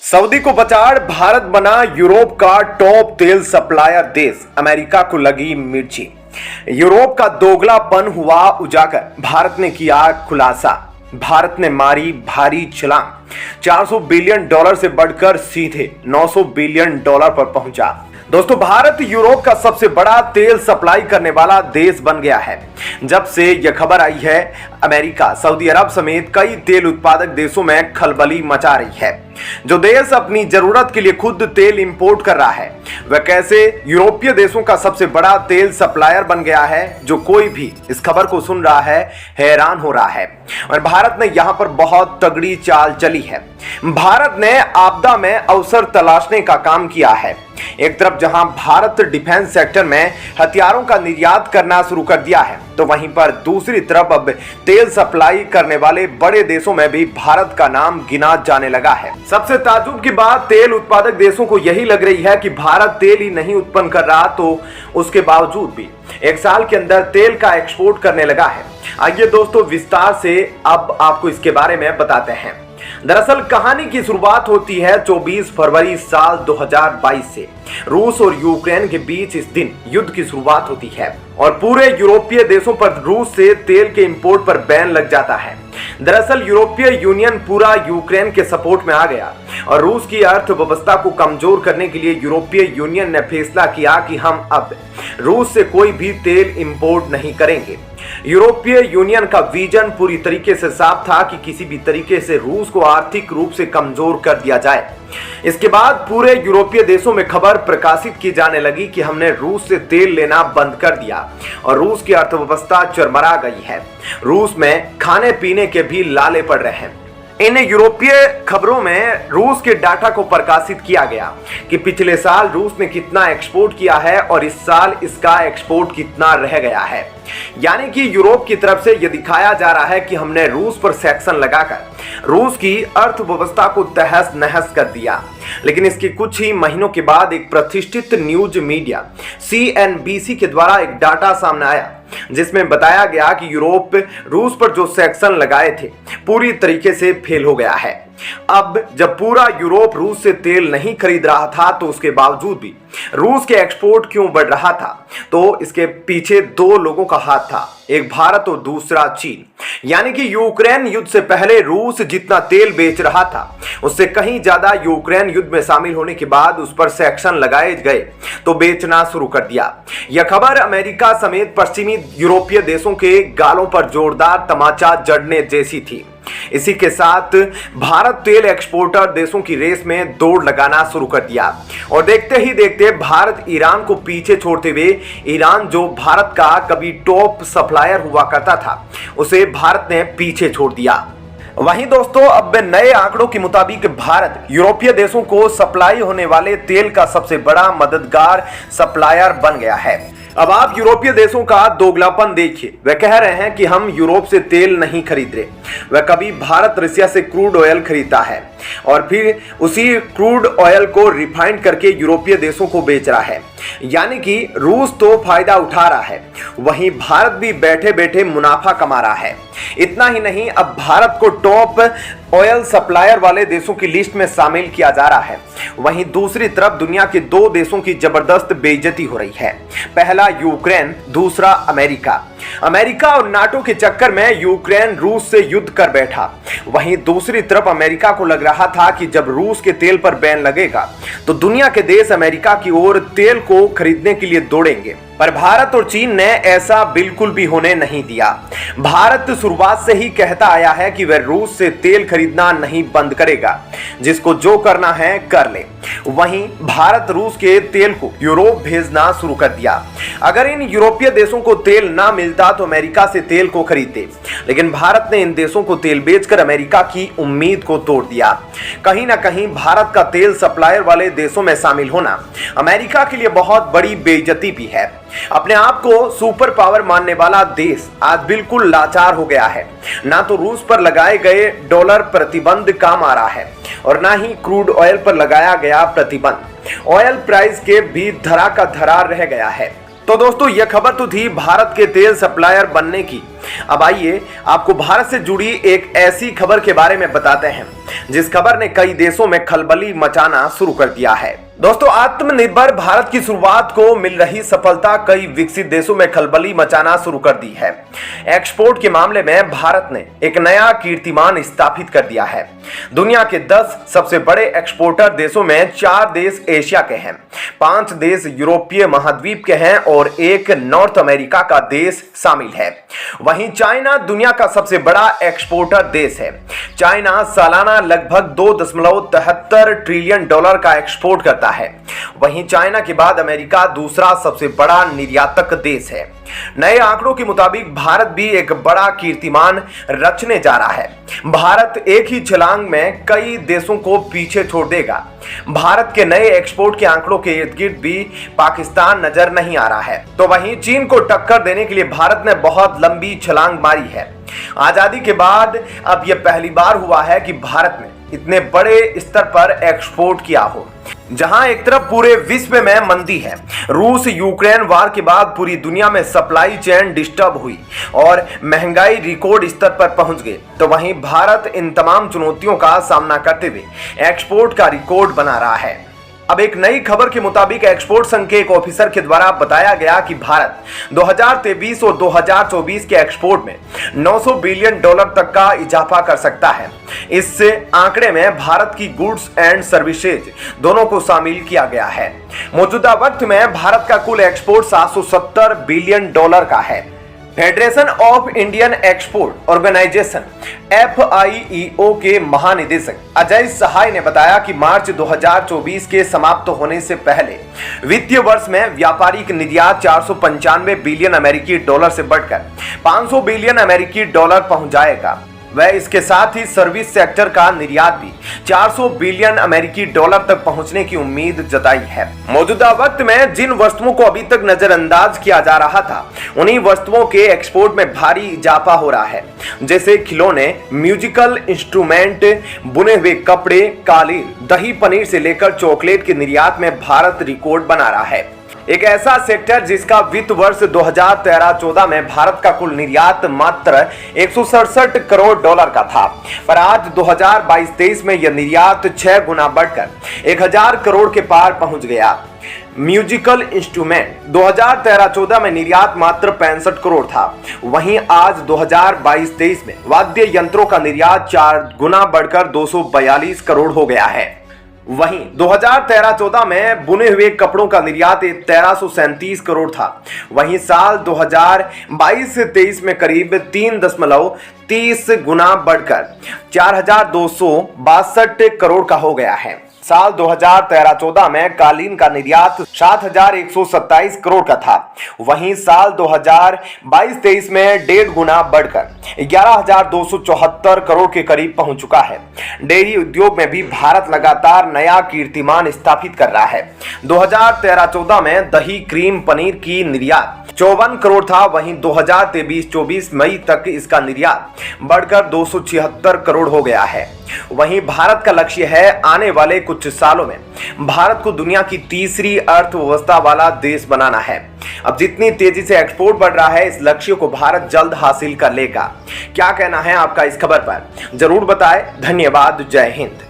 Saudi को बचाड़ भारत बना Europe का टॉप तेल सप्लायर देश। अमेरिका को लगी मिर्ची। यूरोप का दोगलापन हुआ उजागर। भारत ने किया खुलासा। भारत ने मारी भारी छलांग। 400 बिलियन डॉलर से बढ़कर सीधे 900 बिलियन डॉलर पर पहुंचा। दोस्तों, भारत यूरोप का सबसे बड़ा तेल सप्लाई करने वाला देश बन गया है। जब से यह खबर आई है, अमेरिका, सऊदी अरब समेत कई तेल उत्पादक देशों में खलबली मचा रही है। जो देश अपनी जरूरत के लिए खुद तेल इंपोर्ट कर रहा है, वह कैसे यूरोपीय देशों का सबसे बड़ा तेल सप्लायर बन गया है, जो कोई भी इस खबर को सुन रहा है हैरान हो रहा है। और भारत ने यहां पर बहुत तगड़ी चाल चली है। भारत ने आपदा में अवसर तलाशने का काम किया है। एक तरफ जहां भारत डिफेंस सेक्टर में हथियारों का निर्यात करना शुरू कर दिया है, तो वहीं पर दूसरी तरफ अब तेल सप्लाई करने वाले बड़े देशों में भी भारत का नाम गिना जाने लगा है। सबसे ताज्जुब की बात तेल उत्पादक देशों को यही लग रही है कि भारत तेल ही नहीं उत्पन्न कर रहा, तो उसके बावजूद भी एक साल के अंदर तेल का एक्सपोर्ट करने लगा है। आइए दोस्तों, विस्तार से अब आपको इसके बारे में बताते हैं। दरअसल कहानी की शुरुआत होती है 24 फरवरी साल 2022 से। रूस और यूक्रेन के बीच इस दिन युद्ध की शुरुआत होती है और पूरे यूरोपीय देशों पर रूस से तेल के इंपोर्ट पर बैन लग जाता है। दरअसल यूरोपीय यूनियन पूरा यूक्रेन के सपोर्ट में आ गया और रूस की अर्थव्यवस्था को कमजोर करने के लिए यूरोपीय यूनियन ने फैसला किया कि हम अब रूस से कोई भी तेल इंपोर्ट नहीं करेंगे। यूरोपीय यूनियन का विजन पूरी तरीके से साफ था कि किसी भी तरीके से रूस को आर्थिक रूप से कमजोर कर दिया जाए। इसके बाद पूरे यूरोपीय देशों में खबर प्रकाशित की जाने लगी कि हमने रूस से तेल लेना बंद कर दिया और रूस की अर्थव्यवस्था चरमरा गई है। रूस में खाने पीने के भी लाले पड़ रहे हैं। इन यूरोपीय खबरों में रूस के डाटा को प्रकाशित किया गया कि पिछले साल रूस ने कितना एक्सपोर्ट किया है और इस साल इसका एक्सपोर्ट कितना रह गया है। यानी कि यूरोप की तरफ से यह दिखाया जा रहा है कि हमने रूस पर सैंक्शन लगाकर रूस की अर्थव्यवस्था को तहस नहस कर दिया। लेकिन इसके कुछ ही महीनों के बाद एक प्रतिष्ठित न्यूज मीडिया CNBC के द्वारा एक डाटा सामने आया, जिसमें बताया गया कि यूरोप रूस पर जो सैंक्शन लगाए थे पूरी तरीके से फेल हो गया है। अब जब पूरा यूरोप रूस से तेल नहीं खरीद रहा था, तो उसके बावजूद भी रूस के एक्सपोर्ट क्यों बढ़ रहा था? तो इसके पीछे दो लोगों का हाथ था, एक भारत और दूसरा चीन। यानी कि यूक्रेन युद्ध से पहले रूस जितना तेल बेच रहा था, उससे कहीं ज्यादा यूक्रेन युद्ध में शामिल होने के बाद उस पर सैंक्शन लगाए गए तो बेचना शुरू कर दिया। यह खबर अमेरिका समेत पश्चिमी यूरोपीय देशों के गालों पर जोरदार तमाचा जड़ने जैसी थी। इसी के साथ भारत तेल एक्सपोर्टर देशों की रेस में दौड़ लगाना शुरू कर दिया और देखते ही देखते भारत ईरान को पीछे छोड़ते हुए, ईरान जो भारत का कभी टॉप सप्लायर हुआ करता था, उसे भारत ने पीछे छोड़ दिया। वहीं दोस्तों, अब नए आंकड़ों के मुताबिक भारत यूरोपीय देशों को सप्लाई होने वाले तेल का सबसे बड़ा मददगार सप्लायर बन गया है। अब आप यूरोपीय देशों का दोगलापन देखिए। वे कह रहे हैं कि हम यूरोप से तेल नहीं खरीद रहे। वह कभी भारत रसिया से क्रूड ऑयल खरीदता है और फिर उसी क्रूड ऑयल को रिफाइंड करके यूरोपीय देशों को बेच रहा है। यानी कि रूस तो फायदा उठा रहा है, वहीं भारत भी बैठे बैठे मुनाफा कमा रहा है। इतना ही नहीं, अब भारत को टॉप ऑयल सप्लायर वाले देशों की लिस्ट में शामिल किया जा रहा है। वहीं दूसरी तरफ दुनिया के दो देशों की जबरदस्त बेइज्जती हो रही है। पहला यूक्रेन, दूसरा अमेरिका। अमेरिका और नाटो के चक्कर में यूक्रेन रूस से युद्ध कर बैठा। वहीं दूसरी तरफ अमेरिका को लग रहा था कि जब रूस के तेल पर बैन लगेगा तो दुनिया के देश अमेरिका की ओर तेल को खरीदने के लिए दौड़ेंगे। पर भारत और चीन ने ऐसा बिल्कुल भी होने नहीं दिया। भारत शुरुआत से ही कहता आया है कि वह रूस से तेल खरीदना नहीं बंद करेगा, जिसको जो करना है कर ले। वहीं भारत रूस के तेल को यूरोप भेजना शुरू कर दिया। अगर इन यूरोपीय देशों को तेल ना मिलता तो अमेरिका से तेल को खरीदते, लेकिन भारत ने इन देशों को तेल बेचकर अमेरिका की उम्मीद को तोड़ दिया। कहीं ना कहीं भारत का तेल सप्लायर वाले देशों में शामिल होना अमेरिका के लिए बहुत बड़ी बेइज्जती भी है। अपने आप को सुपर पावर मानने वाला देश आज बिल्कुल लाचार हो गया है। ना तो रूस पर लगाए गए डॉलर प्रतिबंध काम आ रहा है और ना ही क्रूड ऑयल पर लगाया गया प्रतिबंध ऑयल प्राइस के भी धरा का धरा रह गया है। तो दोस्तों, यह खबर तो थी भारत के तेल सप्लायर बनने की। अब आइए आपको भारत से जुड़ी एक ऐसी खबर के बारे में बताते हैं जिस खबर ने कई देशों में खलबली मचाना शुरू कर दिया है। दोस्तों, आत्मनिर्भर भारत की शुरुआत को मिल रही सफलता कई विकसित देशों में खलबली मचाना शुरू कर दी है। एक्सपोर्ट के मामले में भारत ने एक नया कीर्तिमान स्थापित कर दिया है। दुनिया के 10 सबसे बड़े एक्सपोर्टर देशों में 4 देश एशिया के हैं, 5 देश यूरोपीय महाद्वीप के हैं और एक नॉर्थ अमेरिका का देश शामिल है। वहीं चाइना दुनिया का सबसे बड़ा एक्सपोर्टर देश है। चाइना सालाना लगभग $2.73 ट्रिलियन का एक्सपोर्ट करता है। वहीं चाइना के बाद अमेरिका दूसरा सबसे बड़ा निर्यातक देश है। नए आंकड़ों के मुताबिक भारत भी एक बड़ा कीर्तिमान रचने जा रहा है। भारत एक ही छलांग में कई देशों को पीछे छोड़ देगा। भारत के नए एक्सपोर्ट के आंकड़ों के इर्द गिर्द भी पाकिस्तान नजर नहीं आ रहा है, तो वहीं चीन को टक्कर देने के लिए भारत ने बहुत लंबी छलांग मारी है। आजादी के बाद अब यह पहली बार हुआ है कि भारत ने इतने बड़े स्तर पर एक्सपोर्ट किया हो। जहां एक तरफ पूरे विश्व में मंदी है, रूस यूक्रेन वार के बाद पूरी दुनिया में सप्लाई चेन डिस्टर्ब हुई और महंगाई रिकॉर्ड स्तर पर पहुंच गई, तो वहीं भारत इन तमाम चुनौतियों का सामना करते हुए एक्सपोर्ट का रिकॉर्ड बना रहा है। अब एक नई खबर के मुताबिक एक्सपोर्ट संघ के एक ऑफिसर के द्वारा बताया गया कि भारत 2023 और 2024 के एक्सपोर्ट में $900 बिलियन तक का इजाफा कर सकता है। इस आंकड़े में भारत की गुड्स एंड सर्विसेज दोनों को शामिल किया गया है। मौजूदा वक्त में भारत का कुल एक्सपोर्ट $770 बिलियन का है। Federation of Indian Export Organisation FIEO के महानिदेशक अजय सहाय ने बताया कि मार्च 2024 के समाप्त होने से पहले वित्तीय वर्ष में व्यापारिक निर्यात $495 बिलियन से बढ़कर $500 बिलियन पहुंच जाएगा। वह इसके साथ ही सर्विस सेक्टर का निर्यात भी $400 बिलियन तक पहुंचने की उम्मीद जताई है। मौजूदा वक्त में जिन वस्तुओं को अभी तक नजरअंदाज किया जा रहा था, उन्हीं वस्तुओं के एक्सपोर्ट में भारी इजाफा हो रहा है, जैसे खिलौने, म्यूजिकल इंस्ट्रूमेंट, बुने हुए कपड़े, कालीन, दही, पनीर से लेकर चॉकलेट के निर्यात में भारत रिकॉर्ड बना रहा है। एक ऐसा सेक्टर जिसका वित्त वर्ष 2013-14 में भारत का कुल निर्यात मात्र $167 करोड़ का था, पर आज 2022-23 में यह निर्यात 6 गुना बढ़कर 1000 करोड़ के पार पहुंच गया। म्यूजिकल इंस्ट्रूमेंट 2013-14 में निर्यात मात्र 65 करोड़ था, वहीं आज 2022-23 में वाद्य यंत्रों का निर्यात 4 गुना बढ़कर 242 करोड़ हो गया है। वहीं 2013-14 में बुने हुए कपड़ों का निर्यात 1337 करोड़ था, वहीं साल 2022-23 में करीब 3.30 गुना बढ़कर 4262 करोड़ का हो गया है। साल 2013-14 में कालीन का निर्यात 7127 करोड़ का था, वहीं साल 2022-23 में 1.5 गुना बढ़कर 11274 करोड़ के करीब पहुंच चुका है। डेयरी उद्योग में भी भारत लगातार नया कीर्तिमान स्थापित कर रहा है। 2013-14 में दही, क्रीम, पनीर की निर्यात 54 करोड़ था, वहीं 2023-24 मई तक इसका निर्यात बढ़कर 276 करोड़ हो गया है। वहीं भारत का लक्ष्य है आने वाले कुछ सालों में भारत को दुनिया की तीसरी अर्थव्यवस्था वाला देश बनाना है। अब जितनी तेजी से एक्सपोर्ट बढ़ रहा है, इस लक्ष्य को भारत जल्द हासिल कर लेगा। क्या कहना है आपका इस खबर पर, जरूर बताएं। धन्यवाद। जय हिंद।